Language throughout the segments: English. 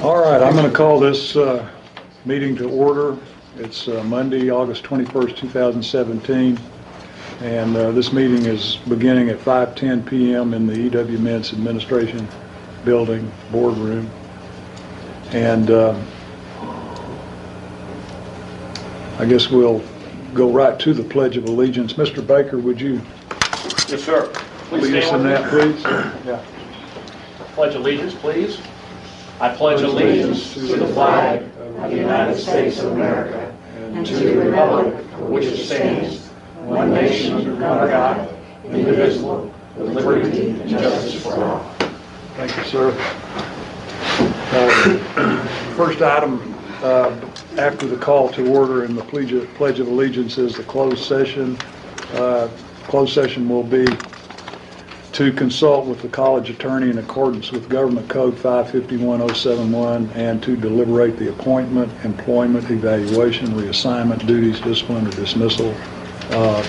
All right, I'm going to call this meeting to order. It's Monday, August 21st, 2017, and this meeting is beginning at 5:10 p.m. in the E.W. Mintz Administration Building boardroom. And I guess we'll go right to the Pledge of Allegiance. Mr. Baker, would you Yes, sir. Please lead us in that, please? Yeah. Pledge allegiance, please. I pledge allegiance to the flag of the United States of America and to the republic for which it stands, one nation under God, indivisible, with liberty and justice for all. Thank you, sir. First item after the call to order and the Pledge of Allegiance is the closed session. Closed session will be to consult with the college attorney in accordance with Government Code 551071 and to deliberate the appointment, employment, evaluation, reassignment, duties, discipline, or dismissal of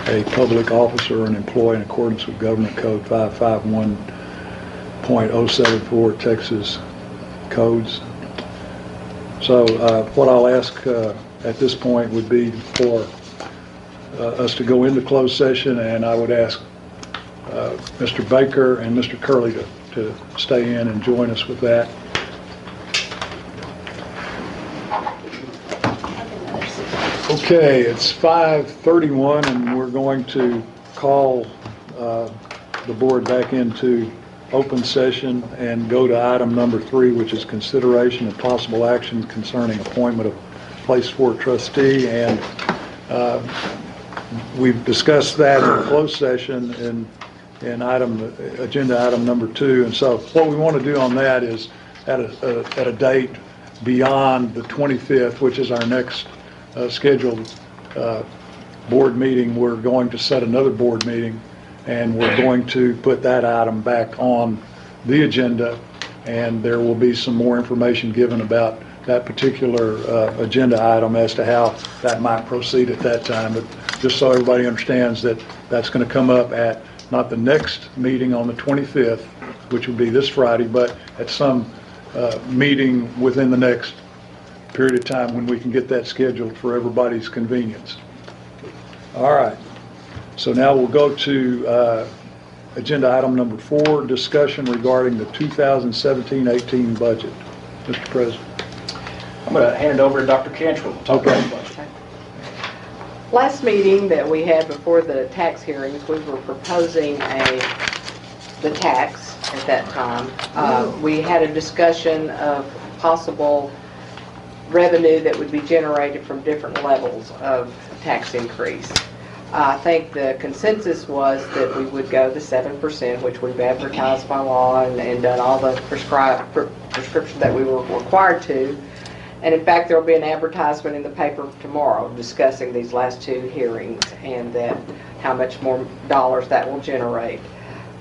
a public officer or an employee in accordance with Government Code 551.074 Texas codes. So what I'll ask at this point would be for us to go into closed session, and I would ask Mr. Baker and Mr. Curley to stay in and join us with that. Okay, it's 5:31 and we're going to call the board back into open session and go to item number 3, which is consideration of possible action concerning appointment of place 4 trustee, and we've discussed that in closed session in agenda item number 2, and so what we want to do on that is at a date beyond the 25th, which is our next scheduled board meeting. We're going to set another board meeting, and we're going to put that item back on the agenda, and there will be some more information given about that particular agenda item as to how that might proceed at that time. But just so everybody understands that that's going to come up at not the next meeting on the 25th, which will be this Friday, but at some meeting within the next period of time when we can get that scheduled for everybody's convenience. All right. So now we'll go to agenda item number 4, discussion regarding the 2017-18 budget. Mr. President. I'm going to hand it over to Dr. Cantrell to talk about the budget. Last meeting that we had before the tax hearings, we were proposing the tax at that time. We had a discussion of possible revenue that would be generated from different levels of tax increase. I think the consensus was that we would go the 7%, which we've advertised by law and done all the prescription that we were required to. And in fact, there will be an advertisement in the paper tomorrow discussing these last 2 hearings and how much more dollars that will generate.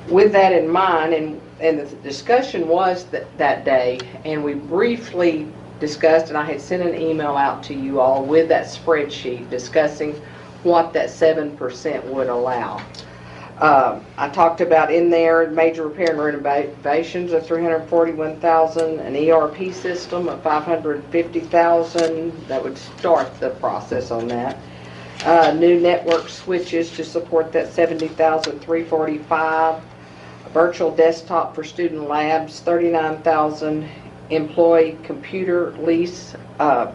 With that in mind, and the discussion was that day, and we briefly discussed, and I had sent an email out to you all with that spreadsheet discussing what that 7% would allow. I talked about in there major repair and renovations of $341,000, an ERP system of $550,000. That would start the process on that. New network switches to support that $70,345. A virtual desktop for student labs, $39,000. Employee computer lease, and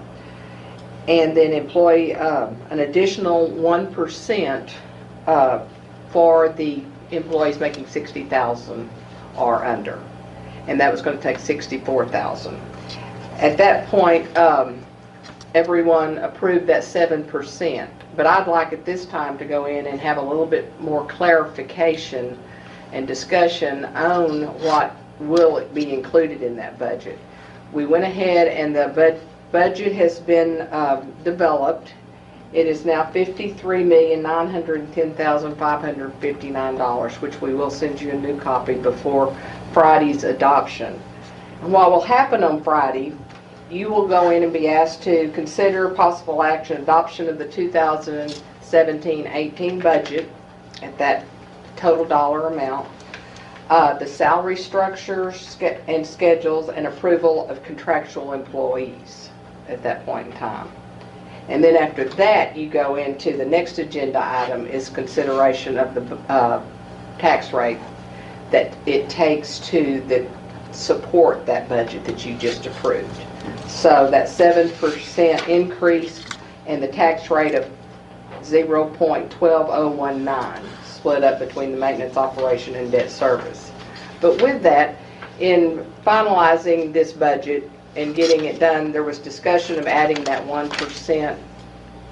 then employee an additional 1% for the employees making $60,000 or under, and that was going to take $64,000. At that point, everyone approved that 7%, but I'd like at this time to go in and have a little bit more clarification and discussion on what will be included in that budget. We went ahead and the budget has been developed. It is now $53,910,559, which we will send you a new copy before Friday's adoption. And what will happen on Friday, you will go in and be asked to consider possible action adoption of the 2017-18 budget at that total dollar amount. the salary structures and schedules, and approval of contractual employees at that point in time. And then after that, you go into the next agenda item is consideration of the tax rate that it takes to support that budget that you just approved. So that 7% increase and the tax rate of 0.12019 split up between the maintenance operation and debt service. But with that, in finalizing this budget and getting it done, there was discussion of adding that 1%.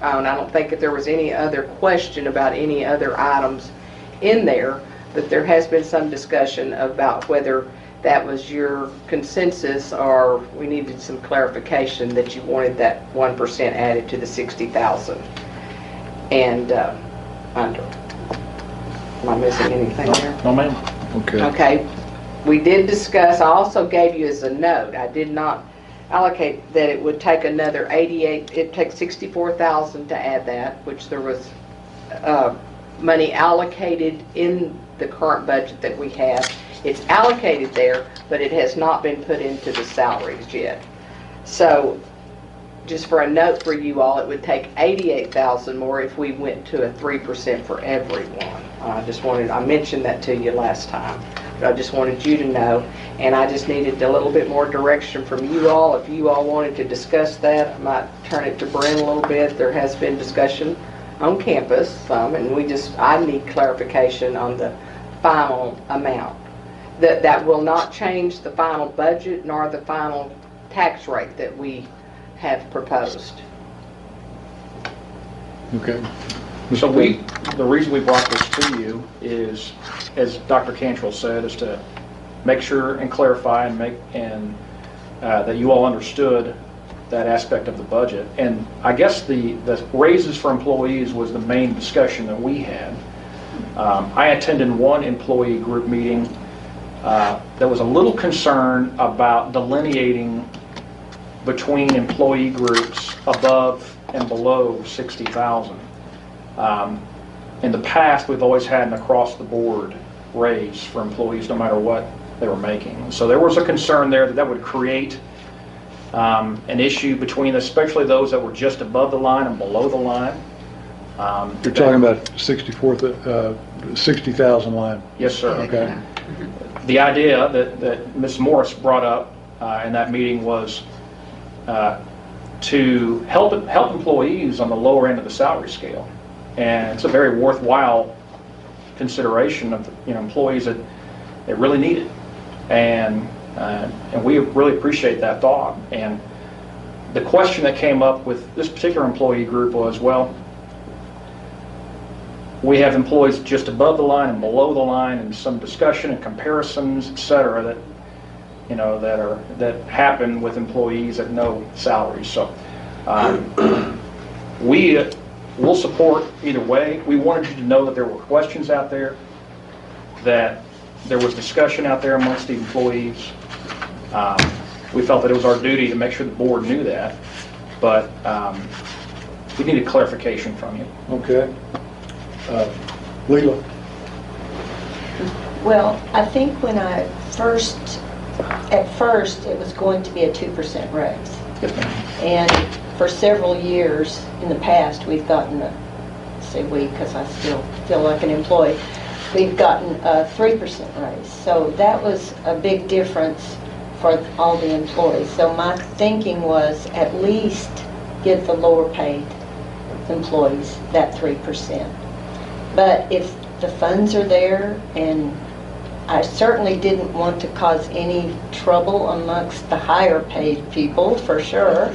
And I don't think that there was any other question about any other items in there, but there has been some discussion about whether that was your consensus or we needed some clarification that you wanted that 1% added to the 60,000 and under. Am I missing anything there? No, ma'am. Okay. Okay. We did discuss, I also gave you as a note, I did not allocate that it would take another 88, it takes 64,000 to add that, which there was money allocated in the current budget that we have. It's allocated there, but it has not been put into the salaries yet. So just for a note for you all, it would take 88,000 more if we went to a 3% for everyone. I mentioned that to you last time, but I just wanted you to know, and I just needed a little bit more direction from you all. If you all wanted to discuss that, I might turn it to Brent a little bit. There has been discussion on campus some, and I need clarification on the final amount. That will not change the final budget nor the final tax rate that we have proposed. Okay. So the reason we brought this to you is, as Dr. Cantrell said, is to make sure and clarify and that you all understood that aspect of the budget. And I guess the raises for employees was the main discussion that we had. I attended one employee group meeting that was a little concerned about delineating between employee groups above and below 60,000. In the past, we've always had an across-the-board raise for employees no matter what they were making. So there was a concern there that would create an issue between especially those that were just above the line and below the line. You're talking about 60,000 line? Yes, sir. Okay. The idea that Ms. Morris brought up in that meeting was to help employees on the lower end of the salary scale. And it's a very worthwhile consideration of employees that really need it. And we really appreciate that thought. And the question that came up with this particular employee group was, well, we have employees just above the line and below the line, and some discussion and comparisons, et cetera, that happen with employees at no salaries. So we will support either way. We wanted you to know that there were questions out there, that there was discussion out there amongst the employees. We felt that it was our duty to make sure the board knew that, but we needed clarification from you. Okay. Leila? Well, I think when at first it was going to be a 2% raise. And for several years in the past, we've gotten say we because I still feel like an employee, we've gotten a 3% raise. So that was a big difference for all the employees. So my thinking was at least give the lower paid employees that 3%. But if the funds are there, and I certainly didn't want to cause any trouble amongst the higher paid people, for sure.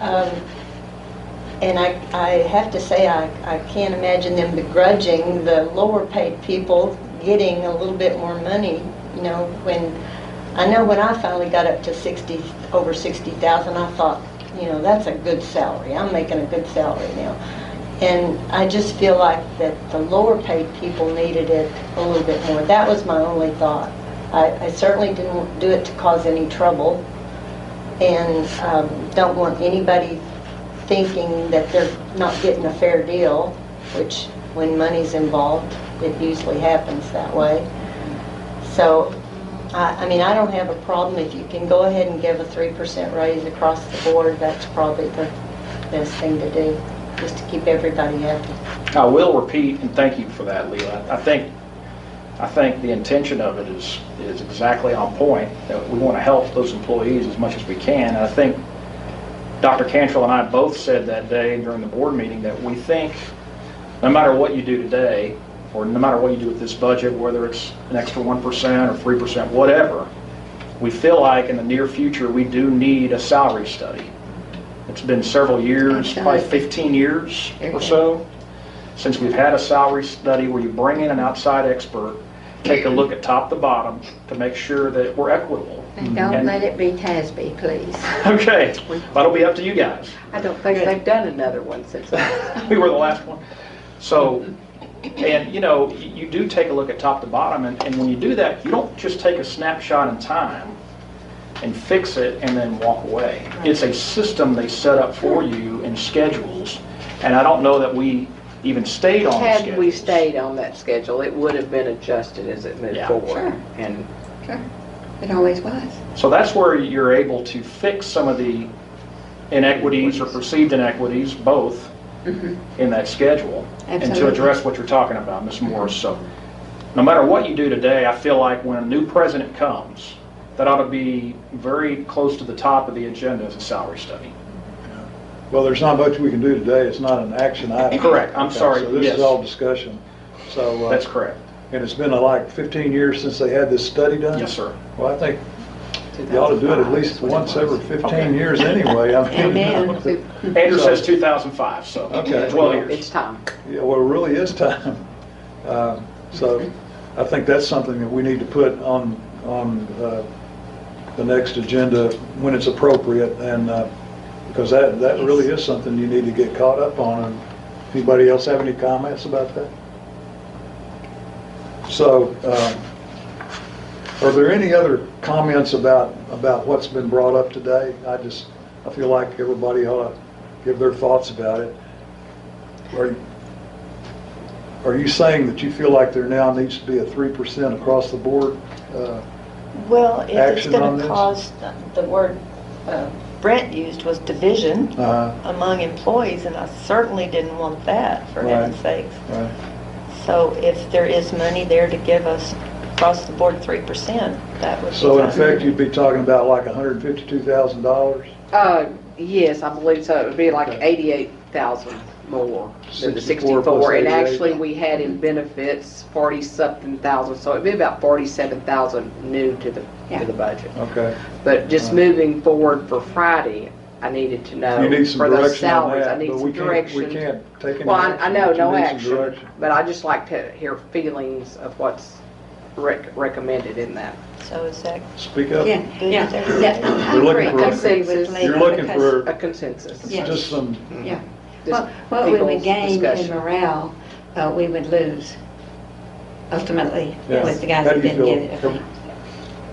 And I have to say, I can't imagine them begrudging the lower paid people getting a little bit more money. When I finally got up to over 60,000, I thought, that's a good salary. I'm making a good salary now. And I just feel like that the lower paid people needed it a little bit more. That was my only thought. I certainly didn't do it to cause any trouble, and don't want anybody thinking that they're not getting a fair deal, which when money's involved, it usually happens that way. So, I mean, I don't have a problem if you can go ahead and give a 3% raise across the board. That's probably the best thing to do, just to keep everybody happy. I will repeat, and thank you for that, Leila. I think the intention of it is exactly on point. That we want to help those employees as much as we can. And I think Dr. Cantrell and I both said that day during the board meeting that we think no matter what you do today, or no matter what you do with this budget, whether it's an extra 1% or 3%, whatever, we feel like in the near future we do need a salary study. It's been several years, probably 15 years or so, since we've had a salary study where you bring in an outside expert, take a look at top to bottom to make sure that we're equitable. And don't let it be TASB, please. Okay, that'll be up to you guys. I don't think they've done another one since then. We were the last one. So, and you know, you do take a look at top to bottom, and when you do that, you don't just take a snapshot in time and fix it and then walk away. It's a system they set up for you in schedules, and I don't know that we even stayed on the Had schedules. we stayed on that schedule, it would have been adjusted as it moved Yeah. forward. Sure. And Sure. It always was. So that's where you're able to fix some of the inequities or perceived inequities, both, in that schedule, and to Absolutely. address what you're talking about, Ms. Morris. So no matter what you do today, I feel like when a new president comes, that ought to be very close to the top of the agenda as a salary study. Well, there's not much we can do today. It's not an action item. Correct. I'm Okay, sorry. So this Yes. is all discussion. So, That's correct. and it's been like 15 years since they had this study done? Yes, sir. Well, I think you ought to do it at least once every 15 years anyway. I mean, Amen. Andrew So- says 2005, so Okay. 12 years. it's time. Yeah, well, it really is time. So I think that's something that we need to put on the next agenda when it's appropriate, and because that really is something you need to get caught up on. And anybody else have any comments about that? So, are there any other comments about what's been brought up today? I feel like everybody ought to give their thoughts about it. Are you saying that you feel like there now needs to be a 3% across the board? Well, if it's Action on going this? to cause, the word Brent used was division among employees, and I certainly didn't want that, for Right. heaven's sakes. Right. So if there is money there to give us across the board 3%, that would be So in fine. effect, you'd be talking about like $152,000? Yes, I believe so. It would be like Okay. 88,000 more than the 64 64. plus And 88. actually, we had in benefits 40-something thousand, so it'd be about 47,000 new to the budget. Okay. But just moving forward for Friday, I needed to know You need some for those direction on salaries. I that, need but some we direction. can't take any Well, action. I know, but you no need some action, direction. but I just like to hear feelings of what's recommended in that. So is that Speak up. Yeah, good yeah, with everybody? yeah. I You're looking agree. for- I agree with You're Leila looking because- for- A consensus. Yeah. Just some, Yeah. Just What we would people's gain in discussion. morale, we would lose ultimately Yeah. with the guys How do that you didn't feel? get it, I think.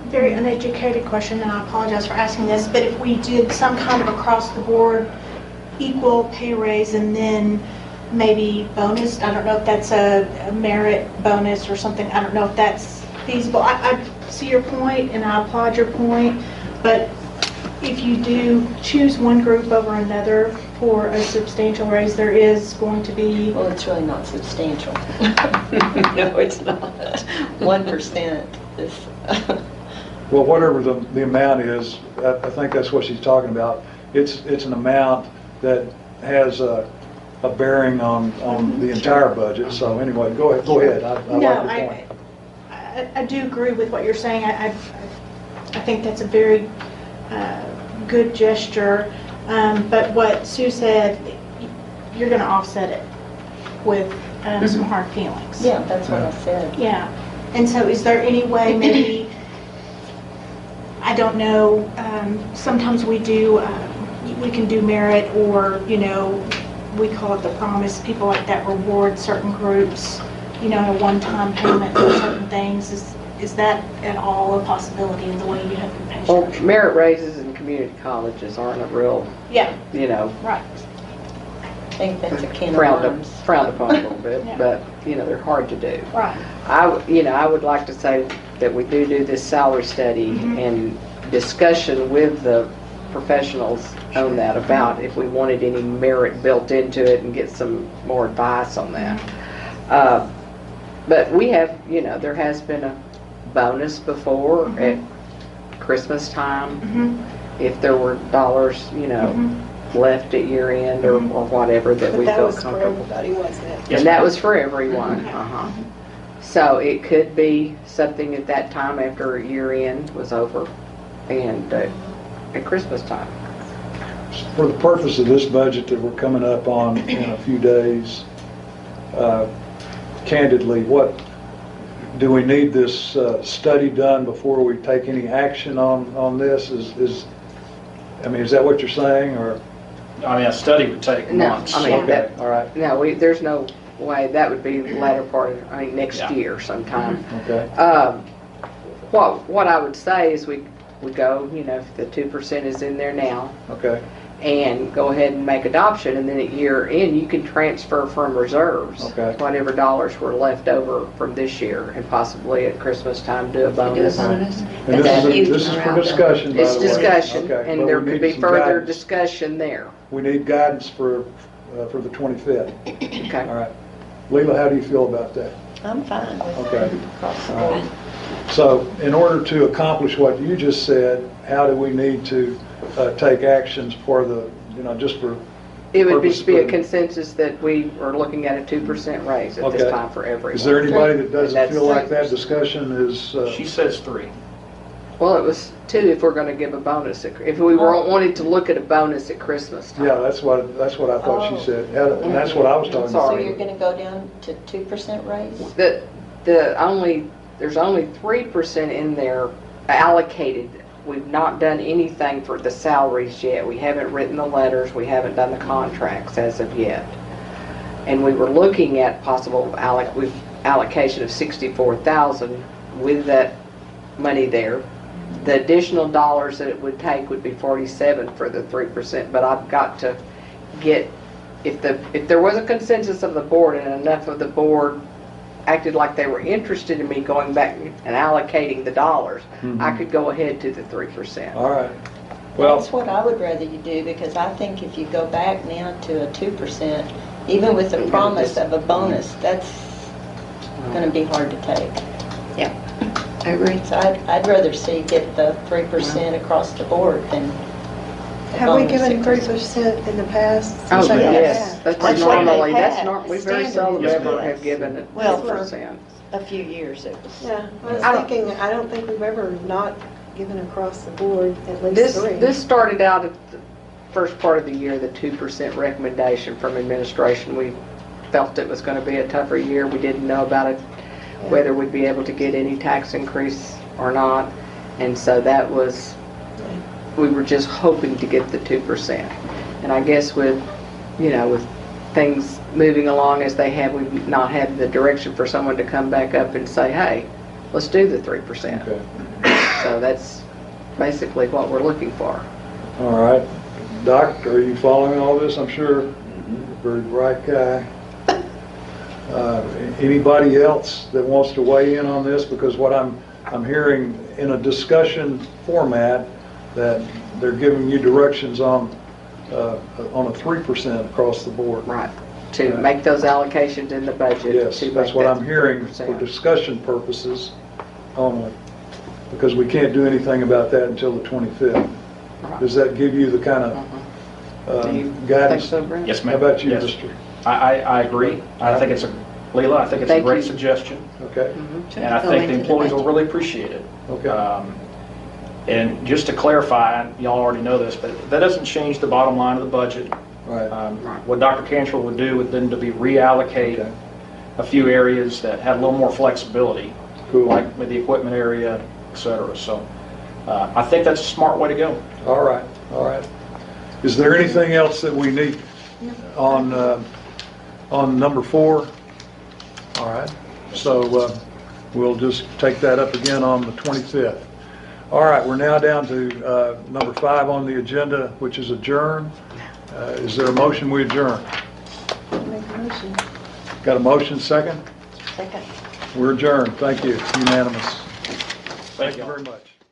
Very uneducated question, and I apologize for asking this, but if we did some kind of across-the-board equal pay raise and then maybe bonus, I don't know if that's a merit bonus or something, I don't know if that's feasible. I see your point, and I applaud your point, but if you do choose one group over another for a substantial raise, there is going to be, Well, it's really not substantial. No, it's not. 1% is, well, whatever the amount is, I think that's what she's talking about. It's an amount that has a bearing on the entire budget. So anyway, go ahead. I like no, your point. I do agree with what you're saying. I think that's a very good gesture. But what Sue said, you're going to offset it with some hard feelings. yeah, that's what I said. Yeah. And so is there any way maybe, I don't know, sometimes we do, we can do merit or, we call it the promise, people like that reward certain groups, a one-time payment for certain things. Is that at all a possibility in the way you have your pay Well, structure? merit raises in community colleges aren't a real, Yeah, right. I think that's a can of frowned worms. upon a little bit, Yeah. but, they're hard to do. Right. I would like to say that we do this salary study and discussion with the professionals on that about if we wanted any merit built into it and get some more advice on that. But we have, there has been a bonus before at Christmas time. If there were dollars, left at year end or whatever that we But that felt was for comfortable. everybody, wasn't it? And that was for everyone. So it could be something at that time after year end was over and at Christmas time. For the purpose of this budget that we're coming up on in a few days, candidly, do we need this study done before we take any action on this? Is that what you're saying, or? I mean, a study would take No, months. I mean, Okay, all right, No, there's no way, that would be the latter part of, next Yeah. year sometime. okay, What I would say is we go, if the 2% is in there now, okay, and go ahead and make adoption, and then at year end, you can transfer from reserves. Okay. Whatever dollars were left over from this year, and possibly at Christmas time, do a Do a bonus. bonus. and That's huge this is for morale builder. discussion, by the way. It's discussion, Okay, and but there we could need be some further guidance. discussion there. We need guidance for the 25th. Okay. All right. Leila, how do you feel about that? I'm fine with Okay. it across the All board. right. So in order to accomplish what you just said, how do we need to take actions for the, just for? It would purpose just be a of- consensus that we are looking at a 2% raise at this Okay. time for everyone. Is there anybody that doesn't That's feel like that 3%. discussion is? She says 3. Well, it was 2 if we're going to give a bonus. If we wanted to look at a bonus at Christmas time. Yeah, that's what I thought she Oh. said, and that's what I was talking So about. Sorry. you're going to go down to 2% raise? There's only 3% in there allocated. We've not done anything for the salaries yet. We haven't written the letters. We haven't done the contracts as of yet. And we were looking at possible allocation of $64,000 with that money there. The additional dollars that it would take would be $47 for the 3%, but I've got to get, if there was a consensus of the board and enough of the board acted like they were interested in me going back and allocating the dollars, I could go ahead to the 3%. All right. Well, That's what I would rather you do, because I think if you go back now to a 2%, even with the promise of a bonus, that's going to be hard to take. I agree. So I'd rather see you get the 3% across the board than a Have we bonus given increase. 3% in the past? Oh, Since I yes, have. that's That's what normally, they that's have. not, we The very standard seldom is ever yes. have given it Well, for- 2%. A few years it was. Yeah, I was I don't- thinking, I don't think we've ever not given across the board at least This 3. this started out at the first part of the year, the 2% recommendation from administration. We felt it was going to be a tougher year. We didn't know about it, whether we'd be able to get any tax increase or not. And so that was, we were just hoping to get the 2%. And I guess with things moving along as they have, we've not had the direction for someone to come back up and say, hey, let's do the 3%. okay. So that's basically what we're looking for. All right. Doc, are you following all this? I'm sure. Very bright guy. Anybody else that wants to weigh in on this? Because what I'm hearing in a discussion format that they're giving you directions on a 3% across the board. Right, to make those allocations in the budget. Yes, to that's make what that I'm hearing for 3%. discussion purposes only. Because we can't do anything about that until the 25th. Right. Does that give you the kind of Do you think guidance? so, Brent? Yes, How ma'am. about you, Yes. Mr.? I agree. I think it's Leila, I think it's a Thank great you. suggestion. Okay, And I think the employees will really appreciate it. okay. And just to clarify, y'all already know this, but that doesn't change the bottom line of the budget. Right. What Dr. Cantrell would do would then to be reallocate Okay. a few areas that had a little more flexibility, Cool. like with the equipment area, et cetera. So I think that's a smart way to go. All right, all right. Is there anything else that we need on number 4? All right, so we'll just take that up again on the 25th. All right, we're now down to number 5 on the agenda, which is adjourn. Is there a motion we adjourn? Make a motion. Got a motion, second? Second. We're adjourned, thank you, unanimous. Thank you very much.